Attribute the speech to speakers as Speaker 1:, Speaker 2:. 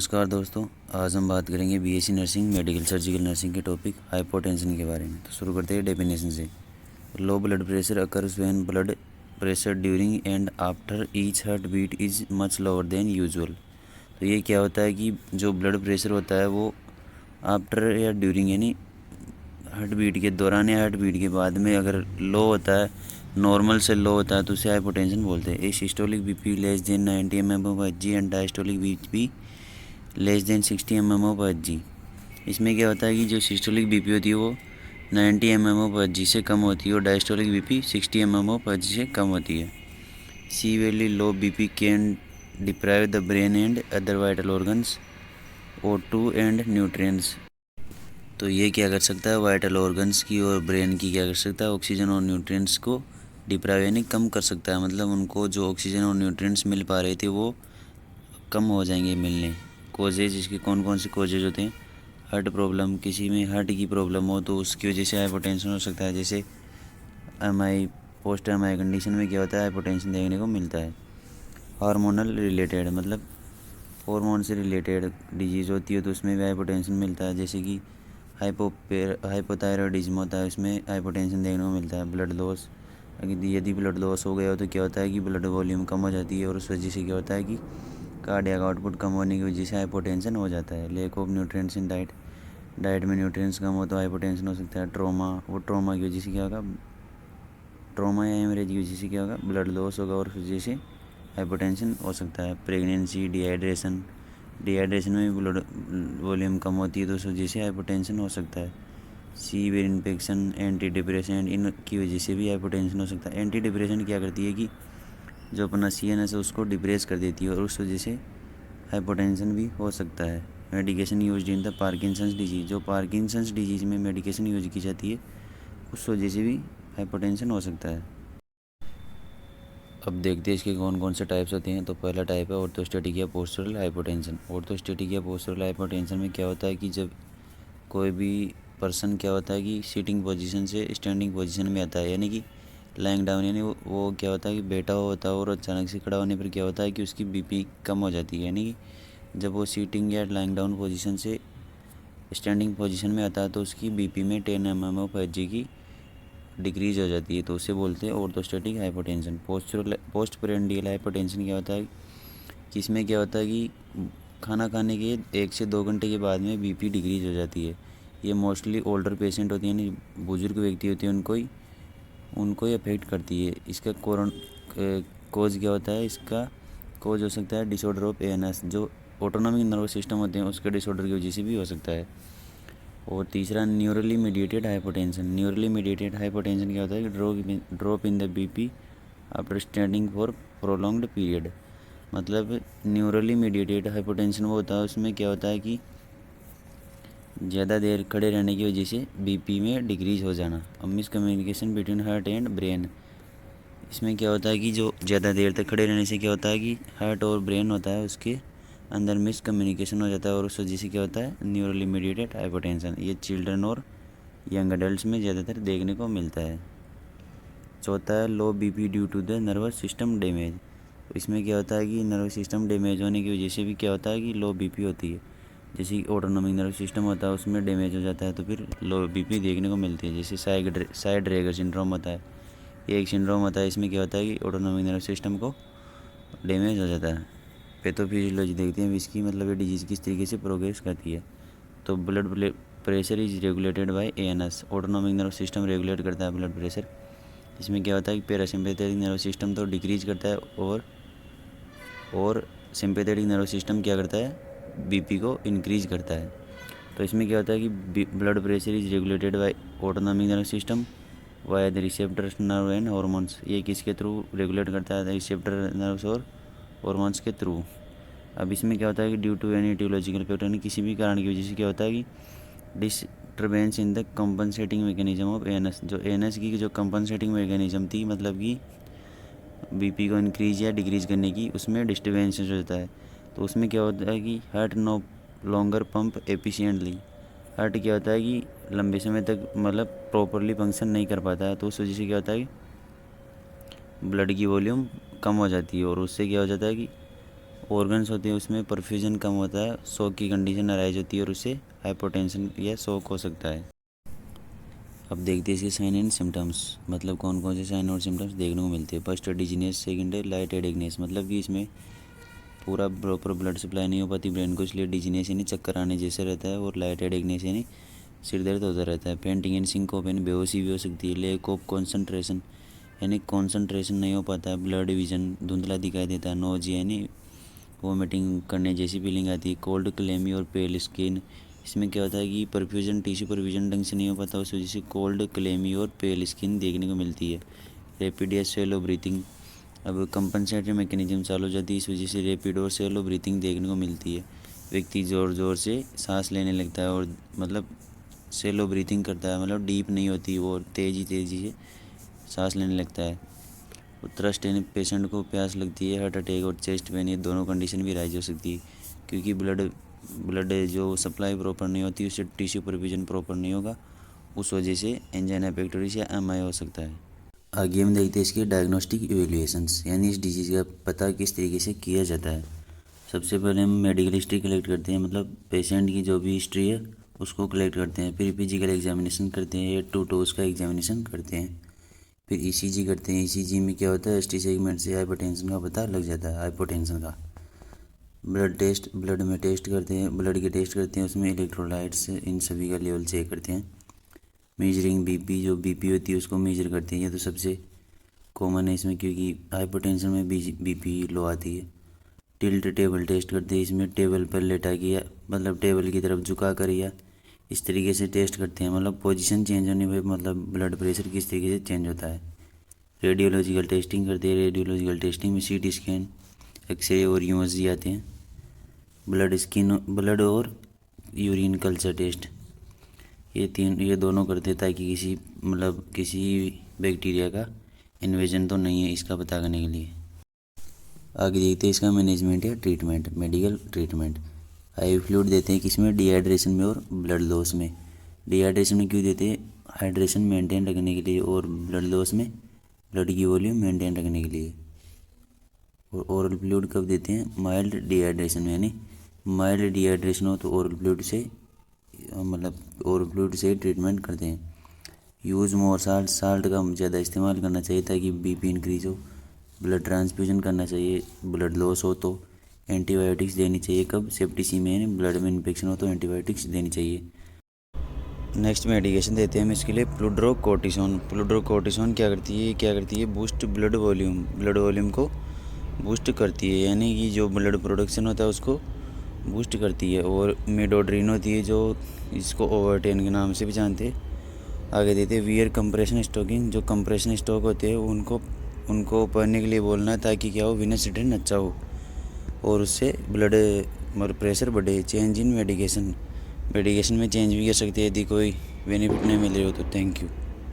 Speaker 1: नमस्कार दोस्तों। आज हम बात करेंगे BSc nursing medical surgical nursing के टॉपिक हाइपोटेंशन के बारे में। तो शुरू करते हैं डेफिनेशन से। Low blood pressure occurs when blood pressure during and after each heart beat is much lower than usual. तो ये क्या होता है कि जो ब्लड प्रेशर होता है वो आफ्टर या ड्यूरिंग यानी हार्ट बीट के दौरान या हार्ट बीट के बाद में अगर लो होता है, नॉर्मल से लो होता है, तो उसे हाइपोटेंशन बोलते हैं। Systolic BP less than 90 mmHg and diastolic BP less than 60 mmHg। इसमें क्या होता है कि जो सिस्टोलिक बीपी होती है वो 90 mmHg से कम होती है और डायस्टोलिक बीपी 60 mmHg से कम होती है। Severely low BP can deprive the brain and other vital organs O2 and nutrients. तो ये क्या कर सकता है, वाइटल ऑर्गन्स की और ब्रेन की क्या कर सकता है, ऑक्सीजन और न्यूट्रिएंट्स को डिप्राइव यानी कम कर सकता है। मतलब उनको जो ऑक्सीजन और न्यूट्रिएंट्स मिल पा रहे थे वो कम हो जाएंगे मिलने। कोजेज, इसके कौन कौन से कोजेज होते हैं? हार्ट प्रॉब्लम, किसी में हार्ट की प्रॉब्लम हो तो उसकी वजह से हाइपोटेंशन हो सकता है। जैसे एमआई, पोस्ट एमआई कंडीशन में क्या होता है, हाइपोटेंशन देखने को मिलता है। हार्मोनल रिलेटेड, मतलब हार्मोन से रिलेटेड डिजीज़ होती है तो उसमें भी हाइपोटेंशन मिलता है। जैसे कि हाइपोथायरॉयडिज्म होता है, उसमें हाइपोटेंशन देखने को मिलता है। ब्लड लॉस, यदि ब्लड लॉस हो गया हो तो क्या होता है कि ब्लड वॉल्यूम कम हो जाती है और उस वजह से क्या होता है कि कार्डियक आउटपुट कम होने की वजह से हाइपोटेंशन हो जाता है। Lack of nutrients in diet में न्यूट्रिएंट्स कम हो तो हाइपोटेंशन हो सकता है। ट्रॉमा की वजह से क्या होगा, ट्रॉमा या हेमरेज की वजह से क्या होगा, ब्लड लॉस होगा और उस वजह से हाइपोटेंशन हो सकता है। प्रेगनेंसी, डिहाइड्रेशन में भी ब्लड वॉल्यूम कम होती है तो उस वजह से हाइपोटेंशन हो सकता है। सीवियर इन्फेक्शन, एंटी डिप्रेसेंट, इनकी वजह से भी हाइपोटेंशन हो सकता है। एंटी डिप्रेसेंट क्या करती है कि जो अपना CNS है उसको डिप्रेस कर देती है और उस वजह से हाइपोटेंशन भी हो सकता है। Medication used in the Parkinson's disease, जो पार्किंसंस डिजीज़ में मेडिकेशन यूज की जाती है उस वजह से भी हाइपोटेंशन हो सकता है। अब देखते हैं इसके कौन कौन से टाइप्स होते हैं। तो पहला टाइप है ऑर्थोस्टैटिक या पोस्चरल हाइपोटेंशन। ऑर्थोस्टैटिक या पोस्चरल हाइपोटेंशन में क्या होता है कि जब कोई भी पर्सन क्या होता है कि सीटिंग पोजीशन से स्टैंडिंग पोजीशन में आता है, यानी कि लाइंग डाउन, यानी वो क्या होता है कि बैठा हुआ होता है और अचानक से खड़ा होने पर क्या होता है कि उसकी बीपी कम हो जाती है। यानी कि जब वो सीटिंग या लाइंग डाउन पोजीशन से स्टैंडिंग पोजीशन में आता है तो उसकी बीपी में 10 mmHg की डिक्रीज हो जाती है, तो उसे बोलते हैं orthostatic hypotension. Post prandial hypotension क्या होता है कि इसमें क्या होता है कि खाना खाने के 1 से 2 घंटे के बाद में बीपी डिक्रीज हो जाती है। ये मोस्टली ओल्डर पेशेंट होती है, यानी बुजुर्ग व्यक्ति होते हैं, उनको ही अफेक्ट करती है। इसका कोज क्या होता है, इसका कोज हो सकता है डिसऑर्डर ऑफ ANS, जो ऑटोनॉमिक नर्वस सिस्टम होते हैं उसके डिसऑर्डर की वजह से भी हो सकता है। और तीसरा newly mediated hypotension. Newly mediated hypotension क्या होता है कि drop in the BP after standing for prolonged period. मतलब न्यूरली मीडिएटेड हाइपोटेंशन वो होता है, उसमें क्या होता है कि ज़्यादा देर खड़े रहने की वजह से बीपी में डिक्रीज हो जाना। अब miscommunication between heart and brain, इसमें क्या होता है कि जो ज़्यादा देर तक खड़े रहने से क्या होता है कि हार्ट और ब्रेन होता है उसके अंदर मिसकम्युनिकेशन हो जाता है और उस वजह से क्या होता है न्यूरली मीडिएटेड हाइपोटेंशन। ये चिल्ड्रन और यंग एडल्ट्स में ज़्यादातर देखने को मिलता है। चौथा है low BP due to the nervous system damage. इसमें क्या होता है कि नर्वस सिस्टम डैमेज होने की वजह से भी क्या होता है कि लो बीपी होती है। जैसे कि ऑटोनॉमिक नर्वस सिस्टम होता है उसमें डैमेज हो जाता है तो फिर लो बीपी देखने को मिलती है। जैसे साइड ड्रैगर सिंड्रोम होता है, ये एक सिंड्रोम होता है, इसमें क्या होता है कि ऑटोनॉमिक नर्वस सिस्टम को डैमेज हो जाता है। पैथोफिजियोलॉजी देखते हैं इसकी, मतलब ये डिजीज़ किस तरीके से प्रोग्रेस करती है। तो blood pressure is regulated by ANS, autonomic nervous system regulate करता है ब्लड प्रेशर। इसमें क्या होता है कि पैरासिम्पैथेटिक नर्वस सिस्टम तो डिक्रीज करता है और सिम्पैथेटिक नर्वस सिस्टम क्या करता है, बीपी को इंक्रीज करता है। तो इसमें क्या होता है कि blood pressure is regulated by autonomic nervous system via the receptors nerve and hormones. ये किसके थ्रू रेगुलेट करता है, रिसेप्टर नर्व्स और हॉर्मोन्स के थ्रू। अब इसमें क्या होता है कि ड्यू टू एनी टियोलॉजिकल फैक्टर, यानी किसी भी कारण की वजह से क्या होता है कि disturbance in the compensating mechanism of ANS, जो ANS की जो कंपनसेटिंग मैकेनिज्म थी, मतलब कि बीपी को इंक्रीज या डिक्रीज करने की, उसमें डिस्टर्बेंस हो जाता है। तो उसमें क्या होता है कि heart no longer pump efficiently, heart क्या होता है कि लंबे समय तक मतलब प्रॉपरली फंक्शन नहीं कर पाता है, तो उस वजह से क्या होता है कि ब्लड की वॉल्यूम कम हो जाती है और उससे क्या हो जाता है कि ऑर्गन्स होते हैं उसमें परफ्यूजन कम होता है, शॉक की कंडीशन अराइज होती है और उससे हाइपोटेंशन या शॉक हो सकता है। अब देखते हैं इसके साइन एंड सिम्टम्स, मतलब कौन कौन से साइन और सिम्टम्स देखने को मिलते हैं। फर्स्ट है डिजीनेस, सेकंड है लाइट हेडेकनेस, मतलब कि इसमें पूरा प्रॉपर ब्लड सप्लाई नहीं हो पाती ब्रेन को, इसलिए डिजीनेस यानी चक्कर आने जैसे रहता है, और लाइट हेडेकनेस यानी सिर दर्द होता रहता है। पेंटिंग एंड सिंकोप यानी बेहोशी भी हो सकती है। लेक ऑफ कॉन्सेंट्रेशन यानी कॉन्सेंट्रेशन नहीं हो पाता है। ब्लड विजन धुंधला दिखाई देता है। नोजिया यानी वोमिटिंग करने जैसी फीलिंग आती है। कोल्ड क्लेमी और पेल स्किन, इसमें क्या होता है कि परफ्यूजन टिश्यू परफ्यूजन ढंग से नहीं हो पाता, उस वजह से कोल्ड क्लेमी और पेल स्किन देखने को मिलती है। रैपिड या स्लो ब्रीथिंग, अब कंपनसेटरी मैकेनिज्म चालू हो जाती है, इस वजह से रैपिड और स्लो ब्रीथिंग देखने को मिलती है। व्यक्ति ज़ोर ज़ोर से सांस लेने लगता है और मतलब स्लो ब्रीथिंग करता है, मतलब डीप नहीं होती और तेज़ी से सांस लेने लगता है। थ्रस्ट यानी पेशेंट को प्यास लगती है। हार्ट अटैक और चेस्ट पेन, ये दोनों कंडीशन भी राइज हो सकती है, क्योंकि ब्लड जो सप्लाई प्रॉपर नहीं होती, उससे टिश्यू परफ्यूजन प्रॉपर नहीं होगा, उस वजह से एंजाइना पेक्टोरिस या एमआई हो सकता है। आगे हम देखते हैं इसके डायग्नोस्टिक इवेल्युएशंस, यानी इस डिजीज़ का पता किस तरीके से किया जाता है। सबसे पहले हम मेडिकल हिस्ट्री कलेक्ट करते हैं, मतलब पेशेंट की जो भी हिस्ट्री है उसको कलेक्ट करते हैं। फिर फिजिकल एग्जामिनेशन करते हैं, हेड टू टोस का एग्जामिनेशन करते हैं। फिर ईसीजी करते हैं। ईसीजी में क्या होता है, एसटी सेगमेंट से हाइपरटेंशन का पता लग जाता है, हाइपोटेंशन का। ब्लड टेस्ट, ब्लड में टेस्ट करते हैं, ब्लड के टेस्ट करते हैं, उसमें इलेक्ट्रोलाइट्स इन सभी का लेवल चेक करते हैं। मेजरिंग बीपी, जो बीपी होती है उसको मेजर करते हैं, ये तो सबसे कॉमन है इसमें, क्योंकि हाइपरटेंशन में बीपी लो आती है। टिल्ट टेबल टेस्ट करते हैं, इसमें टेबल पर लेटा किया, मतलब टेबल की तरफ झुका कर या इस तरीके से टेस्ट करते हैं, मतलब पोजीशन चेंज होने पर मतलब ब्लड प्रेशर किस तरीके से चेंज होता है। रेडियोलॉजिकल टेस्टिंग करते हैं। रेडियोलॉजिकल टेस्टिंग में सीटी स्कैन, एक्सरे और यूएसजी आते हैं। ब्लड और यूरिन कल्चर टेस्ट, ये दोनों करते हैं, ताकि किसी बैक्टीरिया का इन्वेजन तो नहीं है, इसका पता करने के लिए। आगे देखते हैं इसका मैनेजमेंट या ट्रीटमेंट, मेडिकल ट्रीटमेंट। आई फ्लूइड देते हैं किसमें, डिहाइड्रेशन में और ब्लड लॉस में। डिहाइड्रेशन में क्यों देते हैं, हाइड्रेशन मेंटेन रखने के लिए, और ब्लड लॉस में ब्लड की वॉल्यूम मेंटेन रखने के लिए। और ओरल फ्लूइड कब देते हैं, माइल्ड डिहाइड्रेशन में, यानी माइल्ड डिहाइड्रेशन हो तो ओरल फ्लूइड से ट्रीटमेंट करते हैं। यूज़ मोर साल्ट का ज़्यादा इस्तेमाल करना चाहिए ताकि बीपी इंक्रीज़ हो। ब्लड ट्रांसफ्यूजन करना चाहिए। ब्लड लॉस हो तो एंटीबायोटिक्स देनी चाहिए। कब, सेप्टिसीमिया यानी ब्लड में इन्फेक्शन हो तो एंटीबायोटिक्स देनी चाहिए। नेक्स्ट मेडिकेशन देते हैं हम इसके लिए फ्लूड्रोकोर्टिसोन। फ्लूड्रोकोर्टिसोन क्या करती है, बूस्ट ब्लड वॉल्यूम को बूस्ट करती है, यानी कि जो ब्लड प्रोडक्शन होता है उसको बूस्ट करती है। और मिडोड्रीन होती है, जो इसको ओवर्टेन के नाम से भी जानते हैं। आगे देते हैं वियर कंप्रेशन स्टॉकिंग, जो कंप्रेशन स्टॉक होते हैं उनको पहनने के लिए बोलना है, ताकि क्या हो, वेनस रिटर्न अच्छा हो और उससे ब्लड प्रेशर बढ़े। चेंज इन मेडिकेशन में चेंज भी कर सकते हैं यदि कोई बेनिफिट नहीं मिल रही हो तो। Thank you.